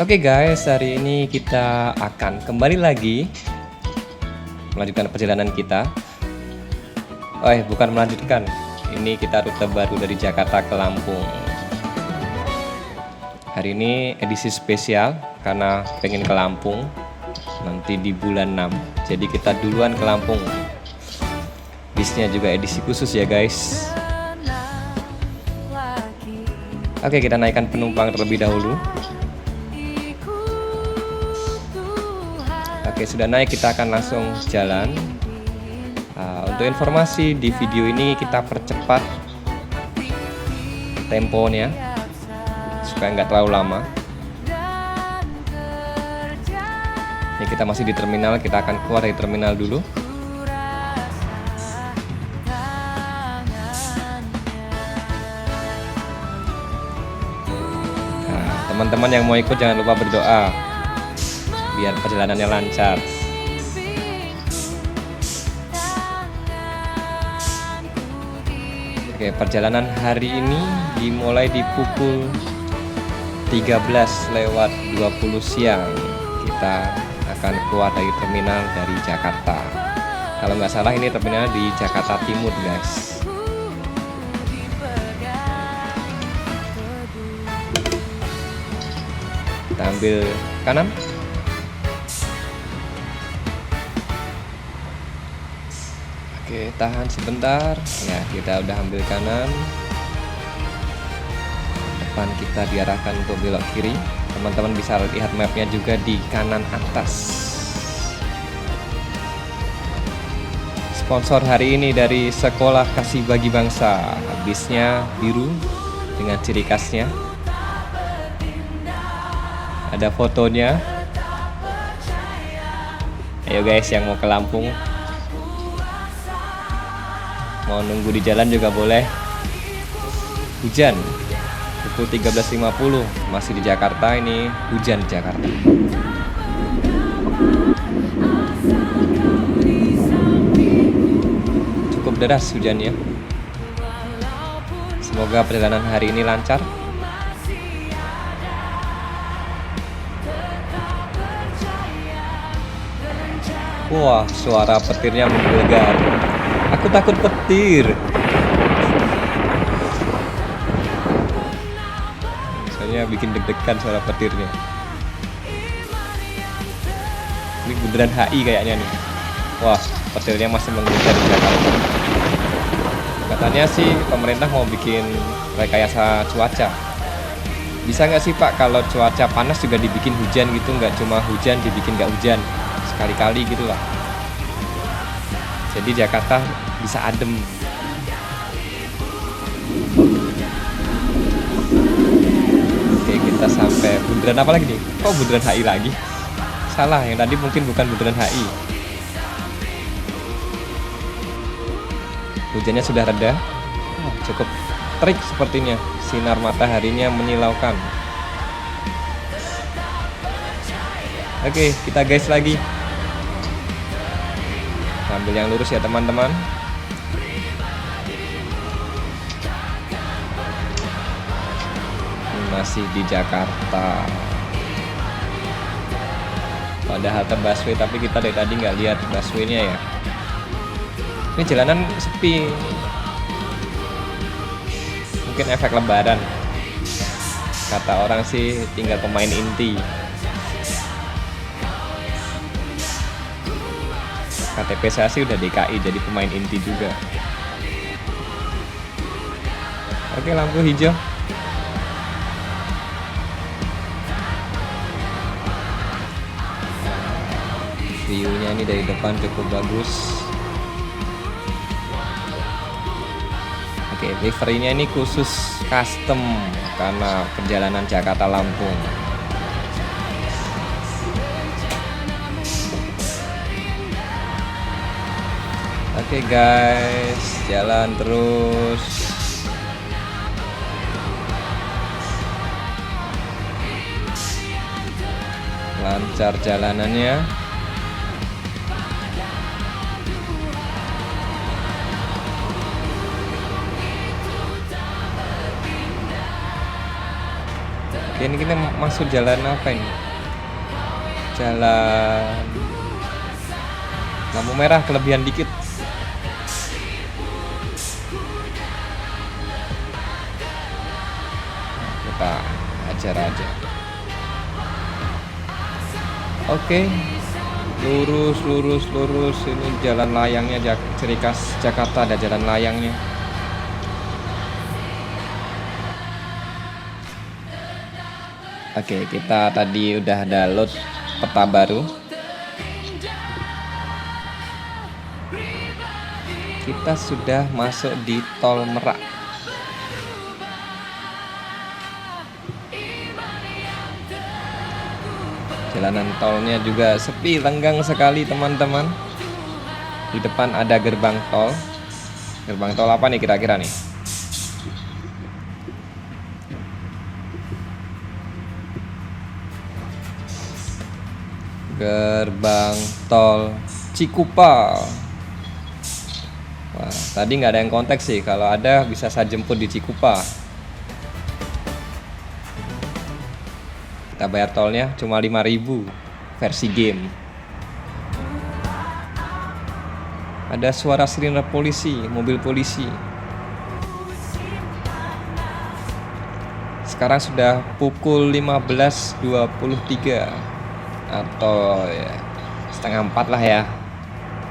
Oke guys, hari ini kita akan kembali lagi melanjutkan perjalanan kita. Bukan melanjutkan. Ini kita rute baru dari Jakarta ke Lampung. Hari ini edisi spesial karena pengen ke Lampung nanti di bulan 6. Jadi kita duluan ke Lampung. Bisnya juga edisi khusus ya guys. Oke, kita naikkan penumpang terlebih dahulu. Oke, sudah naik, kita akan langsung jalan. Untuk informasi di video ini kita percepat temponya supaya nggak terlalu lama. Ini kita masih di terminal, kita akan keluar dari terminal dulu. Teman-teman yang mau ikut jangan lupa berdoa biar perjalanannya lancar. Oke, perjalanan hari ini dimulai di pukul 13:20 siang. Kita akan keluar dari terminal dari Jakarta. Kalau nggak salah ini terminal di Jakarta Timur guys. Kita ambil kanan. Oke, tahan sebentar. Ya, kita udah ambil kanan. Depan kita diarahkan untuk belok kiri. Teman-teman bisa lihat mapnya juga di kanan atas. Sponsor hari ini dari Sekolah Kasih Bagi Bangsa. Bisnya biru dengan ciri khasnya. Ada fotonya. Ayo guys yang mau ke Lampung, mau nunggu di jalan juga boleh. Hujan pukul 13:50 masih di Jakarta, ini hujan di Jakarta. Cukup deras hujannya. Semoga perjalanan hari ini lancar. Wah, suara petirnya menggelegar. Aku takut petir. Misalnya bikin deg-degan suara petirnya. Ini bundaran HI kayaknya nih. Wah, petirnya masih menggelegar di Jakarta. Katanya sih pemerintah mau bikin rekayasa cuaca. Bisa nggak sih Pak kalau cuaca panas juga dibikin hujan gitu, nggak cuma hujan dibikin nggak hujan sekali-kali gitu lah. Jadi Jakarta bisa adem. Oke, kita sampai bundaran apa lagi nih? Oh, bundaran HI lagi. Salah, yang tadi mungkin bukan bundaran HI. Hujannya sudah reda. Cukup terik sepertinya. Sinar mataharinya menyilaukan. Oke, kita guys lagi. Ambil yang lurus ya teman-teman. Masih di Jakarta. Ada halte busway tapi kita dari tadi nggak lihat busway-nya ya. Ini jalanan sepi. Mungkin efek lebaran. Kata orang sih tinggal pemain inti. KTP saya sih udah DKI, jadi pemain inti juga. Oke, lampu hijau. View-nya ini dari depan cukup bagus. Oke, livery-nya ini khusus custom karena perjalanan Jakarta Lampung. Oke guys, jalan terus. Lancar jalanannya. Ini kita masuk jalan apa ini? Jalan lampu merah kelebihan dikit. Kita ajar aja. Oke. Lurus. Ini jalan layangnya, ciri khas Jakarta ada jalan layangnya. Oke, kita tadi udah download peta baru. Kita sudah masuk di Tol Merak. Jalanan tolnya juga sepi, lenggang sekali teman-teman. Di depan ada gerbang tol. Gerbang tol apa nih kira-kira nih? Gerbang tol Cikupa. Wah, tadi nggak ada yang kontak sih. Kalau ada bisa saya jemput di Cikupa. Kita bayar tolnya cuma 5.000 versi game. Ada suara sirine polisi, mobil polisi. Sekarang sudah pukul 15.23 atau ya setengah 4 lah ya.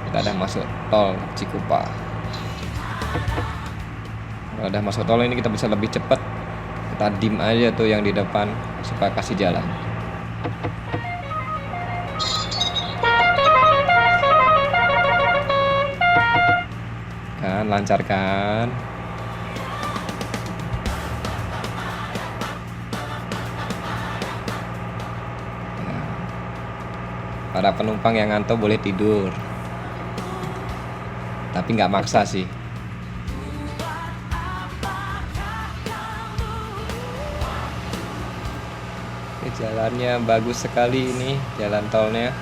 Kita udah masuk tol Cikupa. Kalau udah masuk tol ini kita bisa lebih cepat. Kita dim aja tuh yang di depan supaya kasih jalan. Kan lancar kan? Nah, para penumpang yang ngantuk boleh tidur. Tapi nggak maksa sih. Jalannya bagus sekali ini, jalan tolnya.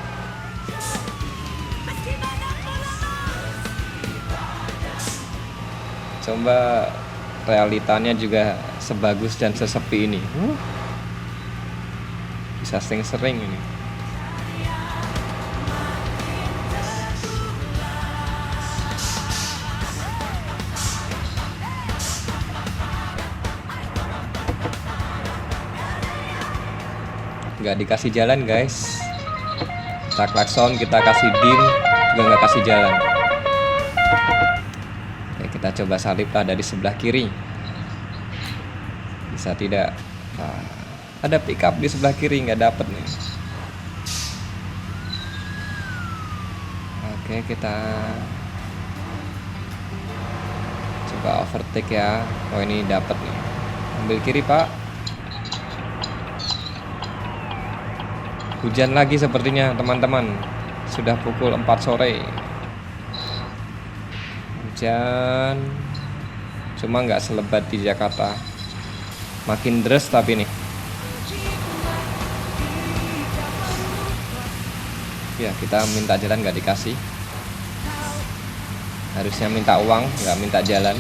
Coba realitanya juga sebagus dan sesepi ini. Bisa sering-sering ini. Nggak dikasih jalan guys. Kita klakson, kita kasih dim, juga nggak kasih jalan. Oke, kita coba salip lah dari sebelah kiri. Bisa tidak? Nah, ada pickup di sebelah kiri, nggak dapet nih. Oke, kita coba overtake ya. Oh, ini dapet nih. Ambil kiri pak. Hujan lagi sepertinya teman-teman. Sudah pukul 4 sore. Hujan. Cuma nggak selebat di Jakarta. Makin deres tapi nih. Ya kita minta jalan nggak dikasih. Harusnya minta uang, nggak minta jalan.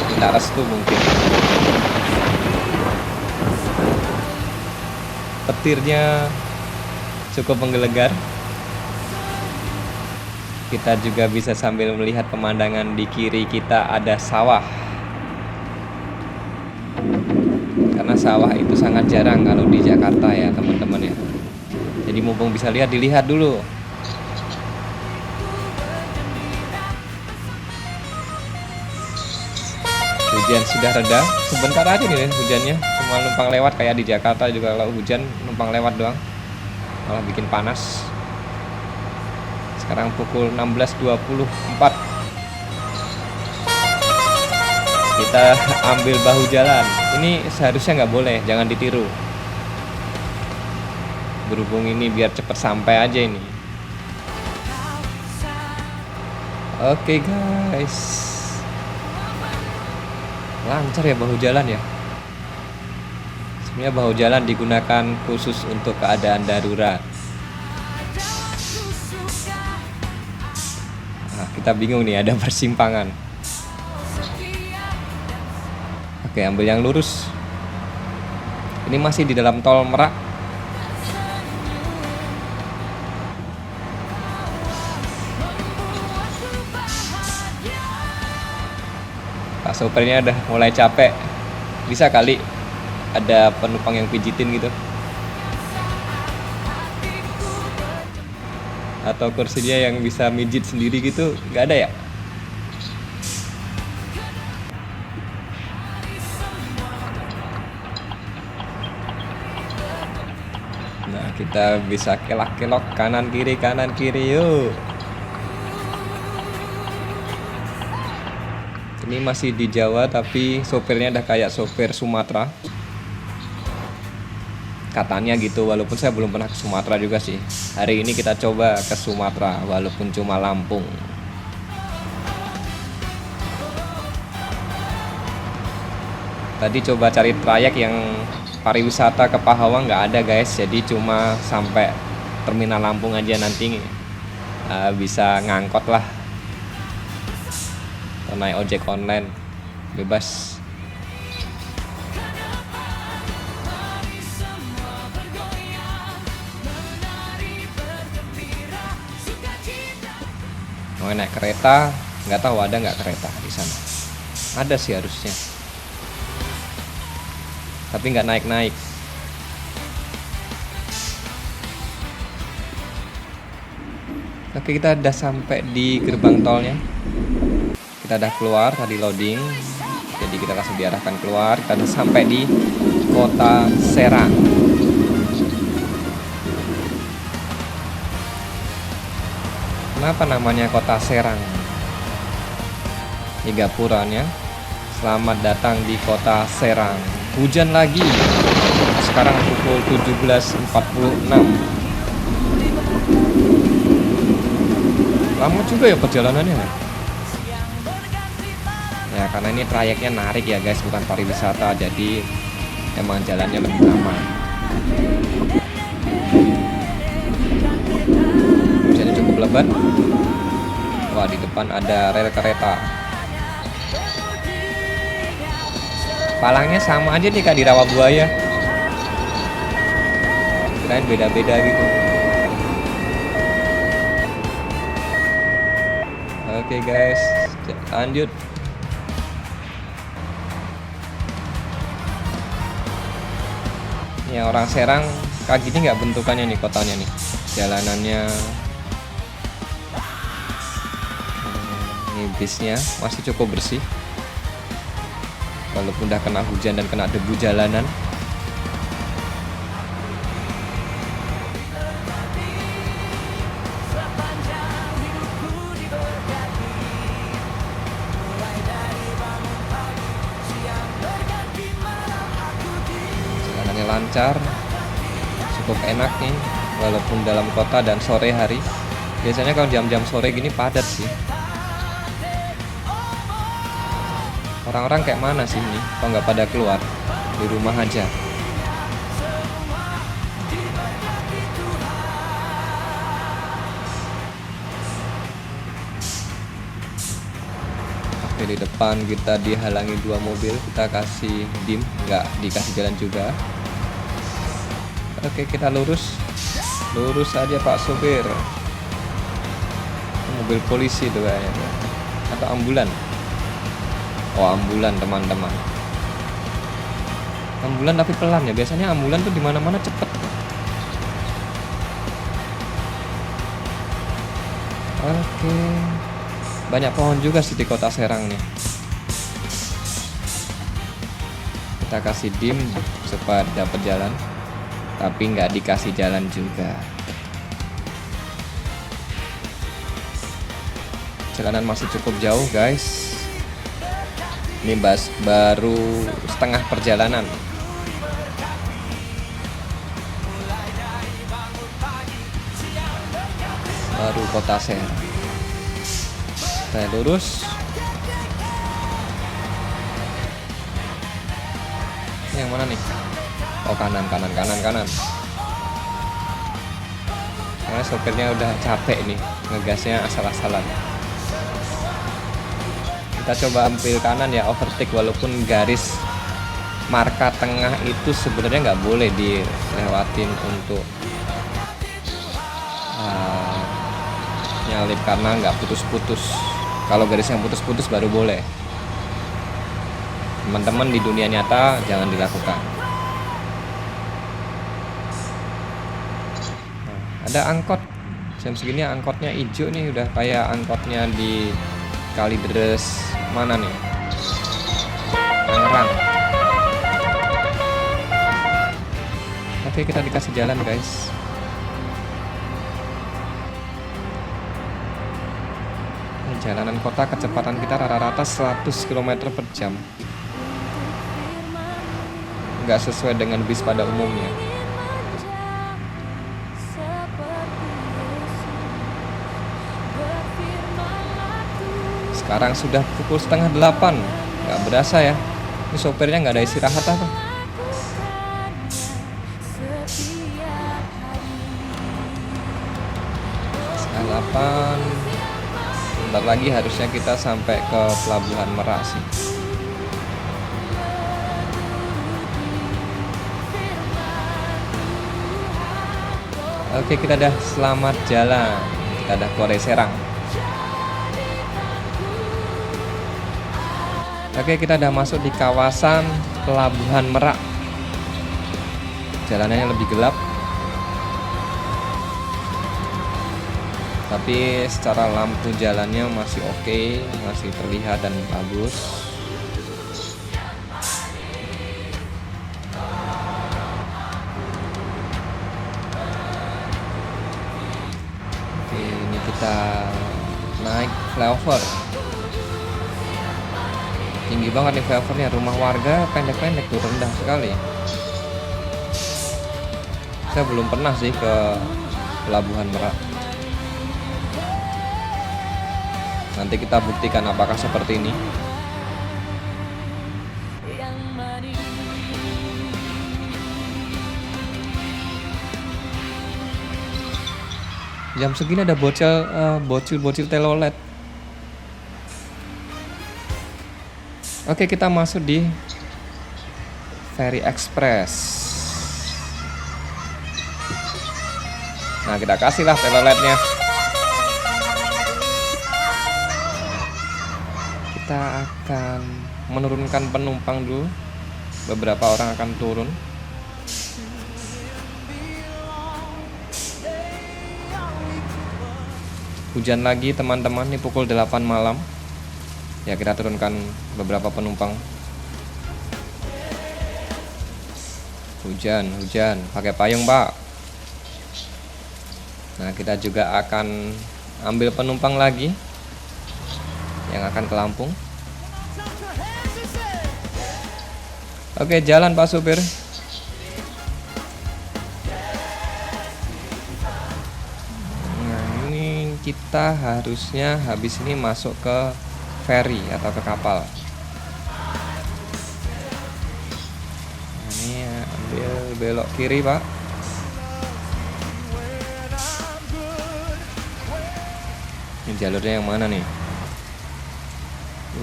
Minta restu mungkin. Petirnya cukup menggelegar. Kita juga bisa sambil melihat pemandangan di kiri kita ada sawah. Karena sawah itu sangat jarang kalau di Jakarta ya teman-teman ya. Jadi mumpung bisa lihat, dilihat dulu. Hujan sudah reda, sebentar aja nih hujannya. Cuma numpang lewat kayak di Jakarta juga kalau hujan numpang lewat doang. Malah bikin panas. Sekarang pukul 16.24. Kita ambil bahu jalan. Ini seharusnya nggak boleh, jangan ditiru. Berhubung ini biar cepet sampai aja ini. Oke guys. Lancar ya bahu jalan ya. Sebenarnya bahu jalan digunakan khusus untuk keadaan darurat. Nah, kita bingung nih, ada persimpangan. Oke, ambil yang lurus. Ini masih di dalam tol Merak. Pak sopirnya udah mulai capek. Bisa kali ada penumpang yang pijitin gitu. Atau kursinya yang bisa mijit sendiri gitu, nggak ada ya? Nah, kita bisa kelak-kelok kanan kiri yuk. Ini masih di Jawa tapi sopirnya udah kayak sopir Sumatera. Katanya gitu, walaupun saya belum pernah ke Sumatera juga sih. Hari ini kita coba ke Sumatera walaupun cuma Lampung. Tadi coba cari trayek yang pariwisata ke Pahawang, nggak ada guys, jadi cuma sampai terminal Lampung aja nanti bisa ngangkot lah atau naik ojek online bebas. Mau naik kereta, nggak tahu ada nggak kereta di sana. Ada sih harusnya, tapi nggak naik-naik. Oke, kita udah sampai di gerbang tolnya. Kita udah keluar, tadi loading. Jadi kita langsung diarahkan keluar. Kita udah sampai di Kota Serang. Kenapa namanya Kota Serang? Ini gapuranya. Selamat datang di Kota Serang. Hujan lagi. Sekarang pukul 17.46. Lama juga ya perjalanannya. Ya karena ini trayeknya narik ya guys, bukan pariwisata, jadi emang jalannya lebih lama. Hujannya cukup lebat. Wah, di depan ada rel kereta. Palangnya sama aja nih Kak di Rawabuaya. Kirain beda-beda gitu. Oke guys, lanjut. Ya orang Serang kayak gini nggak bentukannya nih kotanya nih, jalanannya. Ini bisnya masih cukup bersih, walaupun udah kena hujan dan kena debu jalanan. Lancar, cukup enak nih walaupun dalam kota dan sore hari. Biasanya kalau jam-jam sore gini padat sih. Orang-orang kayak mana sih ini kalau nggak pada keluar, di rumah aja. Oke, di depan kita dihalangi dua mobil, kita kasih dim, nggak dikasih jalan juga. Oke, kita lurus aja Pak sopir. Mobil polisi tuh kayaknya, atau ambulan. Oh, ambulan teman-teman. Ambulan tapi pelan ya. Biasanya ambulan tuh di mana-mana cepet. Oke. Banyak pohon juga sih di Kota Serang nih. Kita kasih dim supaya dapat jalan. Tapi nggak dikasih jalan juga. Jalanan masih cukup jauh guys. Ini baru setengah perjalanan. Baru Kota Serang. Saya lurus. Ini yang mana nih? Oh, kanan. Karena sopirnya udah capek nih, ngegasnya asal-asalan. Kita coba ambil kanan ya, overtake walaupun garis marka tengah itu sebenarnya nggak boleh dilewatin untuk nyalip, karena nggak putus-putus. Kalau garis yang putus-putus baru boleh. Teman-teman, di dunia nyata jangan dilakukan. Ada angkot jam segini, angkotnya hijau nih, udah kayak angkotnya di Kalideres mana nih, Tangerang. Oke, kita dikasih jalan guys. Jalanan kota, kecepatan kita rata-rata 100 km per jam. Nggak sesuai dengan bis pada umumnya. Sekarang sudah pukul 7:30. Nggak berasa ya. Ini sopirnya nggak ada istirahat apa. Setengah 8. Bentar lagi harusnya kita sampai ke Pelabuhan Merak sih. Oke, kita udah selamat jalan. Kita udah keluar dari Serang. Oke, kita udah masuk di kawasan Pelabuhan Merak. Jalanannya lebih gelap, tapi secara lampu jalannya masih oke, masih terlihat dan bagus. Oke, ini kita naik flyover. Tinggi banget nih flyovernya. Rumah warga pendek-pendek tuh, rendah sekali. Saya belum pernah sih ke Pelabuhan Merak. Nanti kita buktikan apakah seperti ini. Jam segini ada bocil telolet. Oke, kita masuk di Ferry Express. Nah, kita kasihlah teloletnya. Kita akan menurunkan penumpang dulu. Beberapa orang akan turun. Hujan lagi teman-teman, ini pukul 8 malam. Ya, kita turunkan beberapa penumpang. Hujan, pakai payung, Pak. Nah, kita juga akan ambil penumpang lagi yang akan ke Lampung. Oke, jalan Pak supir. Nah, ini kita harusnya habis ini masuk ke ferry atau ke kapal. Ini ambil belok kiri, Pak. Ini jalurnya yang mana nih?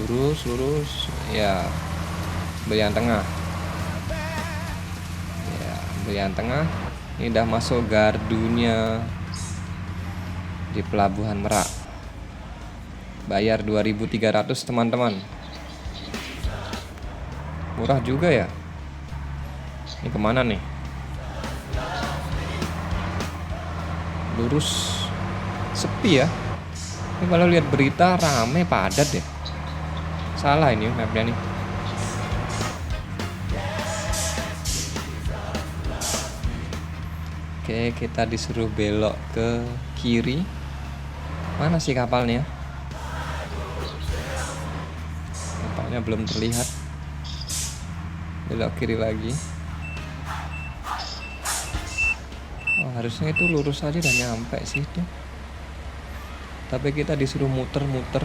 Lurus. Ya, ambil yang tengah. Ya, ambil yang tengah. Ini udah masuk gardunya di Pelabuhan Merak. Bayar 2.300 teman-teman. Murah juga ya. Ini kemana nih? Lurus. Sepi ya. Ini kalau lihat berita rame, padat deh. Salah ini mapnya nih. Oke, kita disuruh belok ke kiri. Mana sih kapalnya? Nampaknya belum terlihat. Belok kiri lagi. Oh, harusnya itu lurus aja dan nyampe sih itu. Tapi kita disuruh muter-muter.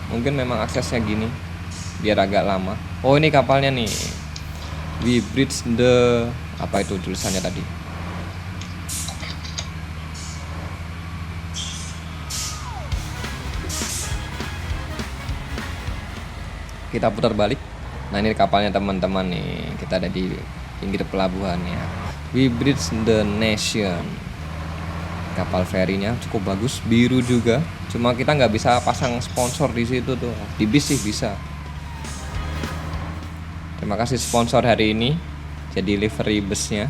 Mungkin memang aksesnya gini, biar agak lama. Oh, ini kapalnya nih. We bridge the, apa itu tulisannya tadi? Kita putar balik. Nah, ini kapalnya teman-teman nih. Kita ada di pinggir pelabuhannya. We Bridge the Nation. Kapal ferinya cukup bagus, biru juga. Cuma kita nggak bisa pasang sponsor di situ tuh. Di bis sih bisa. Terima kasih sponsor hari ini. Jadi livery busnya.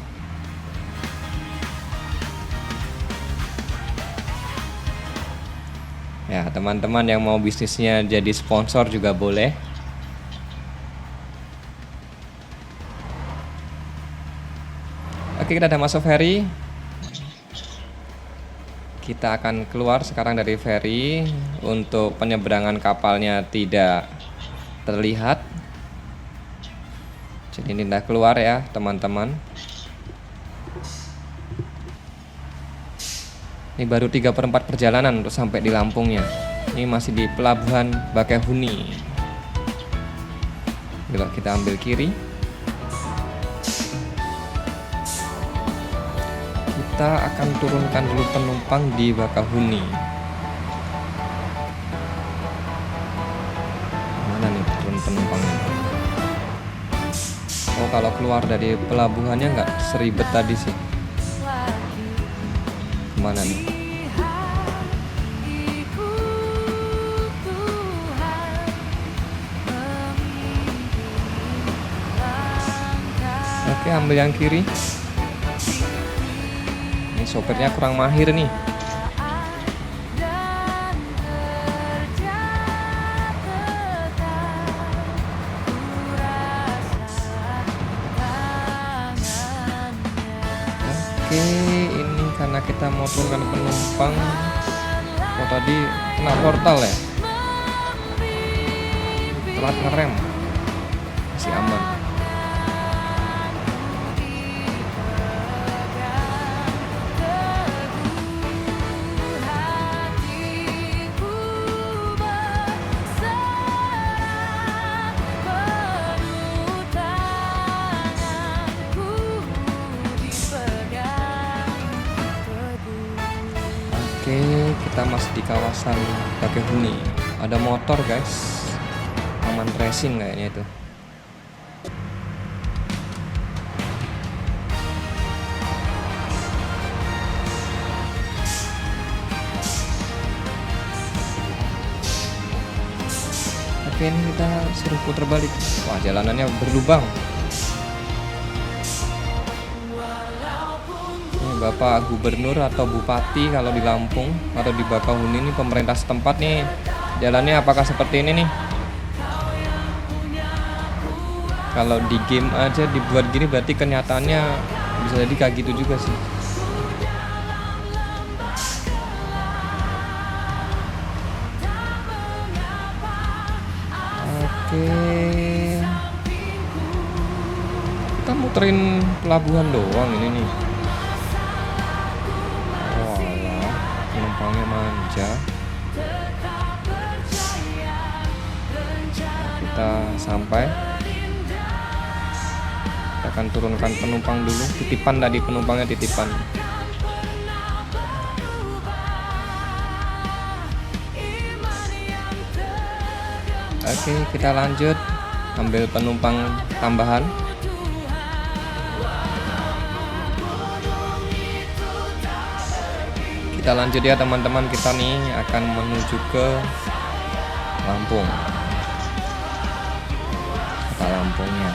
Ya, teman-teman yang mau bisnisnya jadi sponsor juga boleh. Oke, kita udah masuk ferry. Kita akan keluar sekarang dari ferry. Untuk penyeberangan kapalnya tidak terlihat. Jadi ini udah keluar ya teman-teman. Ini baru 3/4 perjalanan untuk sampai di Lampungnya. Ini masih di pelabuhan Bakahuni. Coba kita ambil kiri. Kita akan turunkan dulu penumpang di Bakahuni. Mana nih turun penumpangnya? Oh, kalau keluar dari pelabuhannya nggak seribet tadi sih. Kemana nih? Oke, ambil yang kiri. Ini sopirnya kurang mahir nih. Oke, ini karena kita mau turunkan penumpang. Oh, tadi kena portal ya. Telat ngerem. Masih aman. Oke, kita masih di kawasan Bakahuni. Ada motor guys. Aman racing kayaknya itu. Oke, ini kita suruh putar balik. Wah, jalanannya berlubang. Bapak Gubernur atau Bupati kalau di Lampung atau di Bakahuni ini pemerintah setempat nih, jalannya apakah seperti ini nih? Kalau di game aja dibuat gini berarti kenyataannya bisa jadi kayak gitu juga sih. Oke, kita muterin pelabuhan doang ini nih. Penumpangnya manja. Kita sampai. Kita akan turunkan penumpang dulu. Titipan tadi penumpangnya titipan. Oke, kita lanjut ambil penumpang tambahan. Kita lanjut ya teman-teman, kita nih akan menuju ke Lampung. Kota Lampungnya.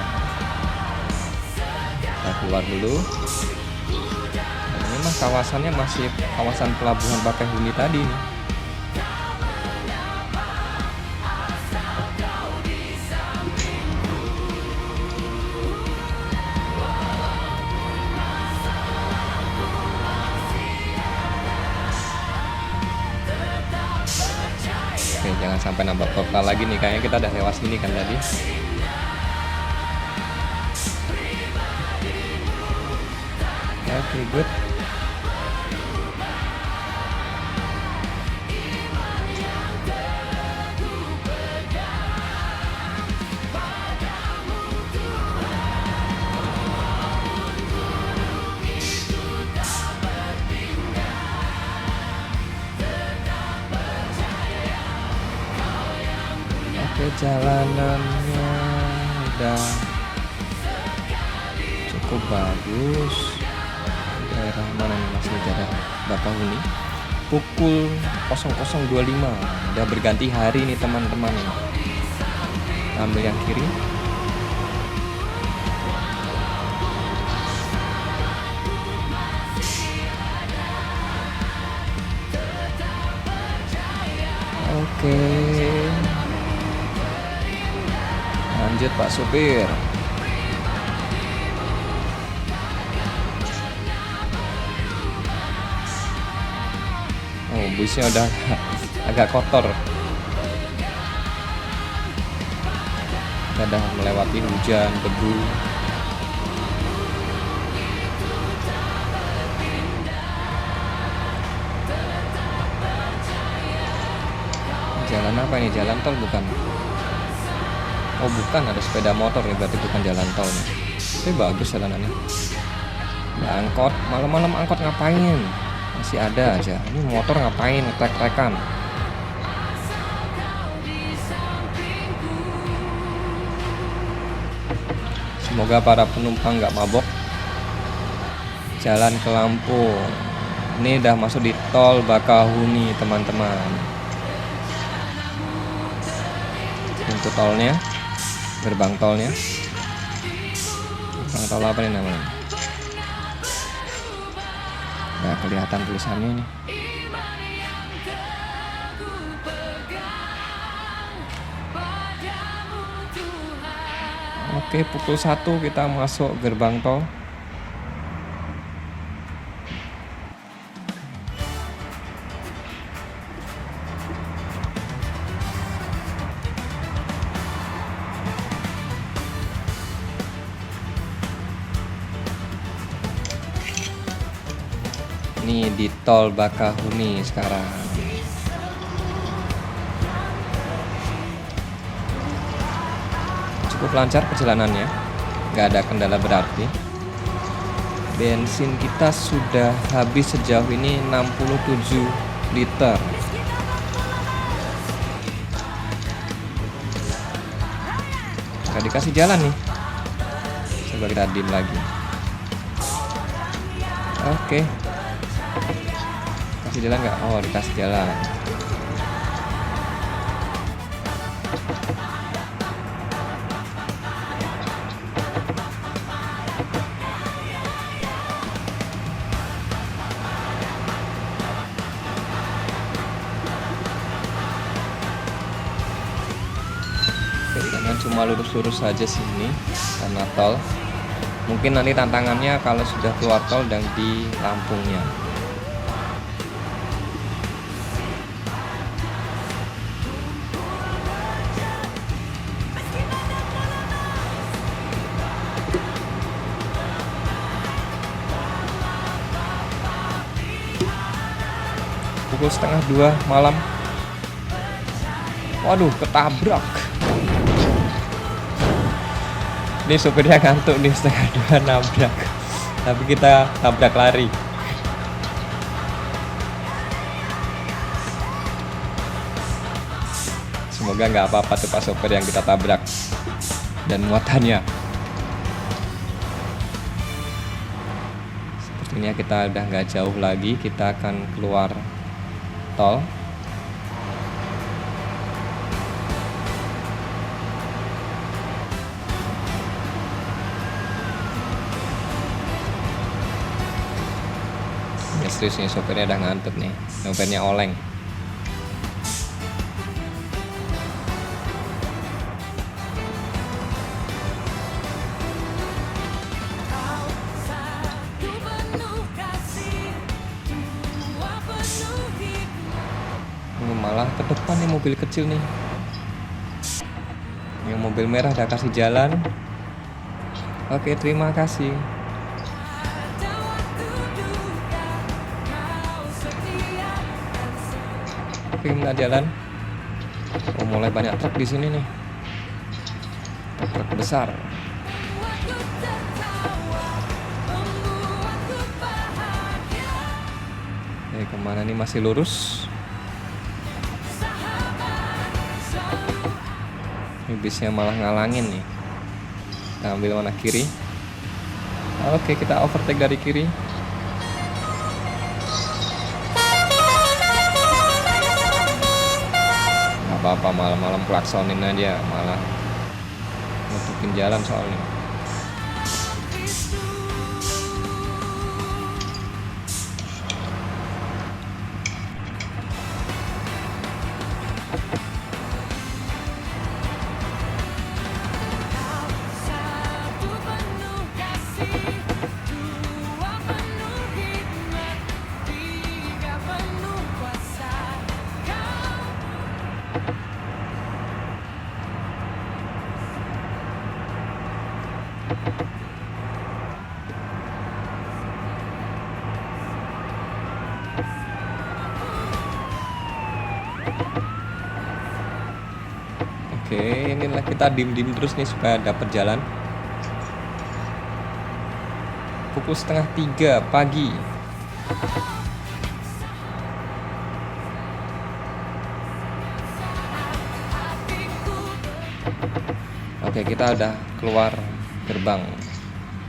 Kita keluar dulu. Dan ini mah kawasannya masih kawasan pelabuhan Bakahuni tadi nih. Oke, jangan sampai nambah portal lagi nih, kayaknya kita udah lewat sini kan tadi. Oke, good. Jalanannya udah cukup bagus. Daerah mana nih, masih daerah Bakahuni. Pukul 00.25 udah berganti hari nih teman-teman. Ambil yang kiri. Oke, lanjut Pak supir. Oh, busnya udah agak kotor. Kita udah melewati hujan, debu. Jalan apa ini? Jalan tol bukan? Oh bukan, ada sepeda motor nih, berarti bukan jalan tol nih. Tapi bagus jalanannya. Ya, angkot, malam-malam angkot ngapain? Masih ada aja. Ini motor ngapain? Trek-trekan. Semoga para penumpang nggak mabok. Jalan ke Lampung. Ini udah masuk di tol Bakahuni teman-teman. Pintu tolnya, gerbang tolnya. Gerbang tol apa nih namanya? Nggak kelihatan tulisannya nih. Oke, pukul 1 kita masuk gerbang tol. Ini di tol Bakahuni sekarang. Cukup lancar perjalanannya, nggak ada kendala berarti. Bensin kita sudah habis sejauh ini 67 liter. Nggak dikasih jalan nih. Coba kita dim lagi. Oke. Kasih jalan nggak? Oh, dikasih jalan. Jangan cuma lurus-lurus saja sini karena tol. Mungkin nanti tantangannya kalau sudah keluar tol dan di Lampungnya. Pukul 1:30 malam. Waduh, ketabrak. Ini sopirnya ngantuk nih, 1:30 nabrak. Tapi kita tabrak lari. Semoga nggak apa-apa tuh Pak sopir yang kita tabrak dan muatannya. Sepertinya kita udah nggak jauh lagi, kita akan keluar tol. Serius nih, sopirnya udah ngantuk nih, sopirnya oleng. Malah ke depan nih mobil kecil nih. Yang mobil merah udah kasih jalan. Oke, terima kasih. Oke, minta jalan. Oh, mulai banyak truk di sini nih. Truk besar. Kemana nih, masih lurus? bisnya malah ngalangin nih. Kita ambil mana kiri. Oke, kita overtake dari kiri. Gak apa-apa, malam-malam klaksonin aja, malah nutupin jalan soalnya. Oke, inilah kita dim-dim terus nih supaya dapat jalan. Pukul 2:30 pagi. Oke, kita udah keluar gerbang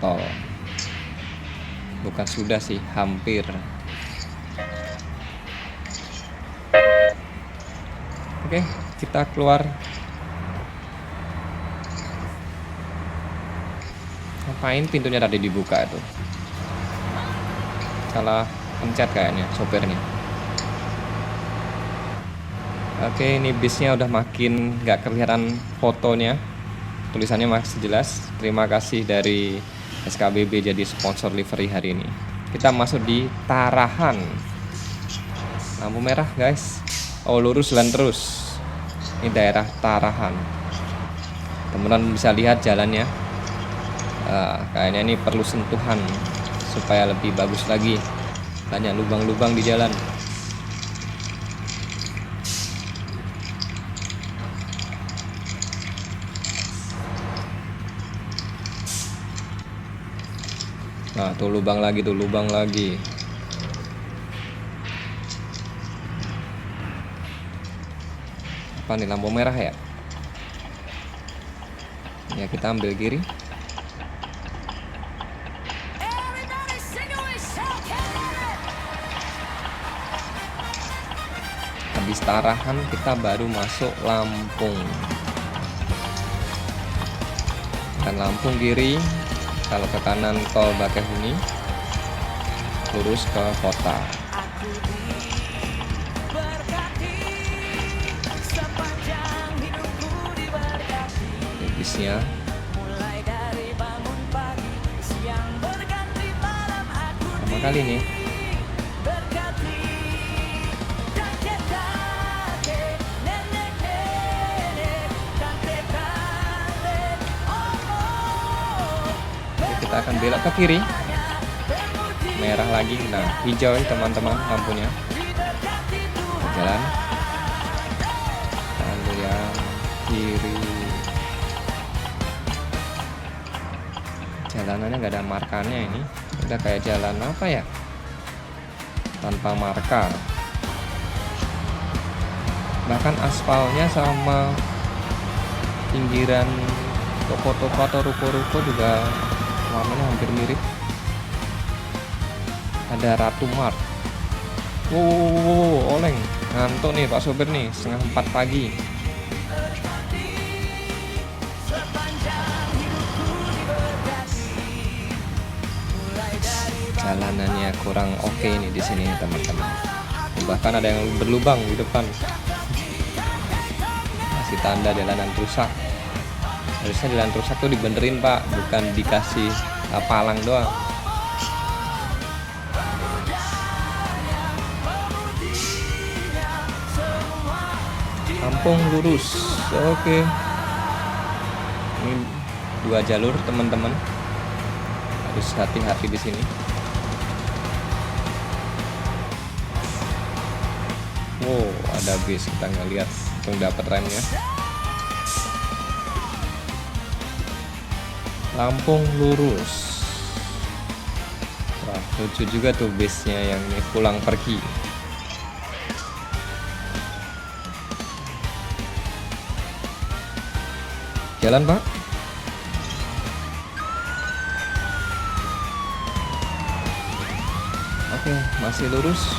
tol. Bukan sudah sih, hampir. Oke, kita keluar. Ngapain pintunya tadi dibuka itu? Salah pencet kayaknya sopirnya. Oke, ini bisnya udah makin nggak kelihatan fotonya. Tulisannya masih jelas. Terima kasih dari SKBB jadi sponsor livery hari ini. Kita masuk di Tarahan. Lampu merah guys. Oh, lurus jalan terus. Ini daerah Tarahan. Teman-teman bisa lihat jalannya. Kayaknya ini perlu sentuhan supaya lebih bagus lagi. Banyak lubang-lubang di jalan. Nah, tuh lubang lagi, tuh lubang lagi. Apa nih, lampu merah ya? Ya, kita ambil kiri. Habis Tarahan kita baru masuk Lampung. Dan Lampung kiri. Kalau ke kanan tol Bakahuni, lurus ke kota. Bisnya pertama kali nih. Kita akan belok ke kiri. Merah lagi. Nah, hijau teman-teman lampunya. Jalan. Lalu yang kiri. Jalanannya nggak ada markanya ini. Udah kayak jalan apa ya? Tanpa marka. Bahkan aspalnya sama pinggiran toko-toko atau ruko-ruko juga warnanya hampir mirip. Ada Ratu Mart. Wow, oleng. Ngantuk nih Pak sopir nih, 3:30 pagi. Jalanannya kurang oke nih di sini teman-teman. Bahkan ada yang berlubang di depan. Masih tanda jalanan rusak. Harusnya jalan rusak tuh dibenerin Pak, bukan dikasih palang doang. Lampung lurus. Oke. Ini 2 jalur teman-teman. Harus hati-hati di sini. Wow, ada bis, kita nggak lihat untuk dapat remnya. Lampung lurus. Wah, lucu juga tuh bisnya yang ini pulang pergi. Jalan, Pak. Oke, masih lurus.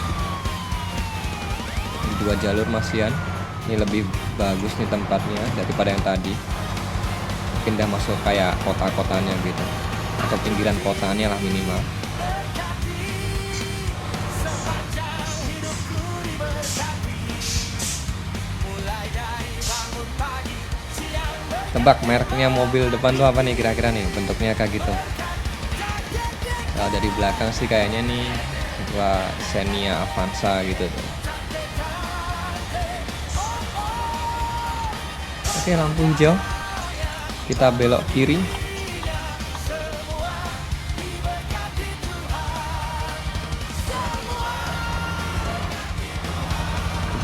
Dua jalur masihan. Ini lebih bagus nih tempatnya daripada yang tadi. Mungkin udah masuk kayak kota-kotanya gitu, atau pinggiran kotanya lah minimal. Tebak mereknya mobil depan tuh apa nih kira-kira nih, bentuknya kayak gitu. Kalau dari belakang sih kayaknya nih Xenia Avanza gitu tuh. Oke, lampu hijau. Kita belok kiri.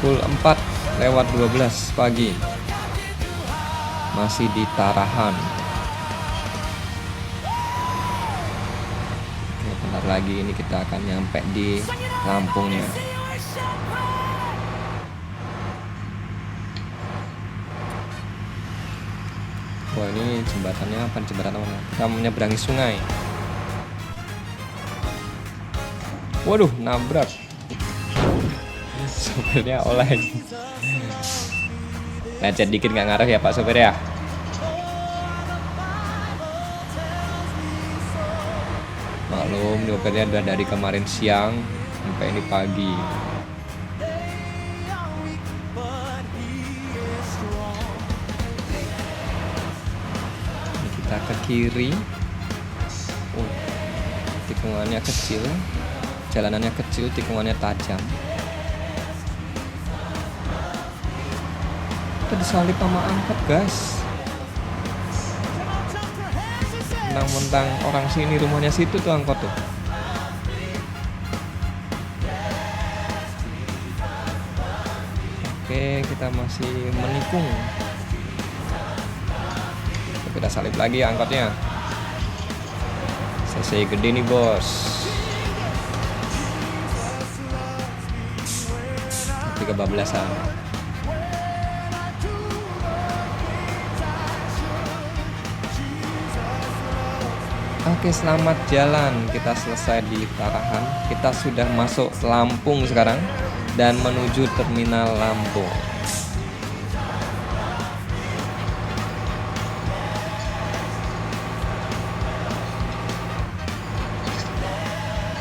Pukul 4:12 pagi. Masih di Tarahan. Oke, bentar lagi ini kita akan nyampe di Lampungnya. Wah, ini jembatannya apa? Jembatan apa? Kita menyeberangi sungai. Waduh, nabrak. Sopirnya oleng. Lecet dikit nggak ngaruh ya Pak sopir ya. Maklum, sopirnya udah dari kemarin siang sampai ini pagi. Ini kita ke kiri. Tikungannya kecil, jalanannya kecil, tikungannya tajam. Kita disalip sama angkot, guys. Mentang-mentang orang sini rumahnya situ tuh angkot tuh. Oke, kita masih menikung. Kita salip lagi angkotnya. CC gede nih bos. 13-an. Oke, selamat jalan. Kita selesai di Tarahan. Kita sudah masuk Lampung sekarang dan menuju terminal Lampung.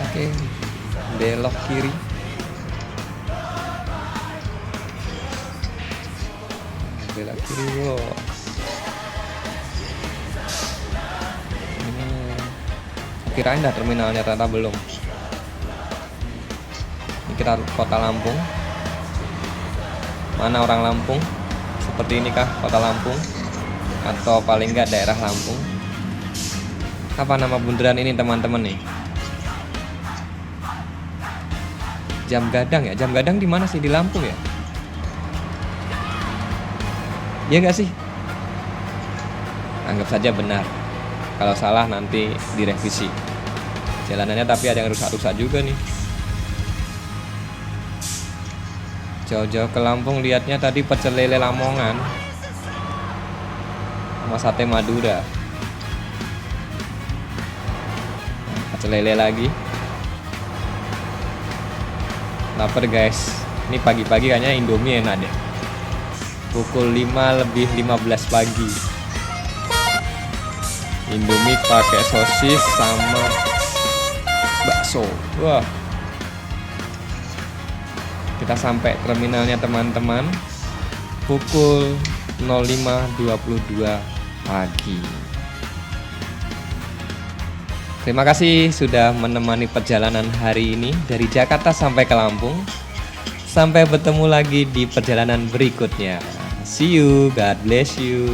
Oke, belok kiri. Belok kiri loh. Kirain dah terminalnya, ternyata belum. Ini kita kota Lampung. Mana orang Lampung? Seperti inikah kota Lampung? Atau paling enggak daerah Lampung? Apa nama bundaran ini teman-teman nih? Jam Gadang ya? Jam Gadang di mana sih? Di Lampung ya? Iya nggak sih? Anggap saja benar. Kalau salah nanti direvisi. Jalanannya tapi ada yang rusak-rusak juga nih. Jauh-jauh ke Lampung lihatnya tadi pecel lele Lamongan sama sate Madura. Pecel lele lagi. Lapar guys. Ini pagi-pagi kayaknya Indomie enak deh. Pukul 5:15 pagi. Indomie pakai sosis sama bakso. Wah. Kita sampai terminalnya teman-teman pukul 05:22 pagi. Terima kasih sudah menemani perjalanan hari ini dari Jakarta sampai ke Lampung. Sampai bertemu lagi di perjalanan berikutnya. See you, God bless you.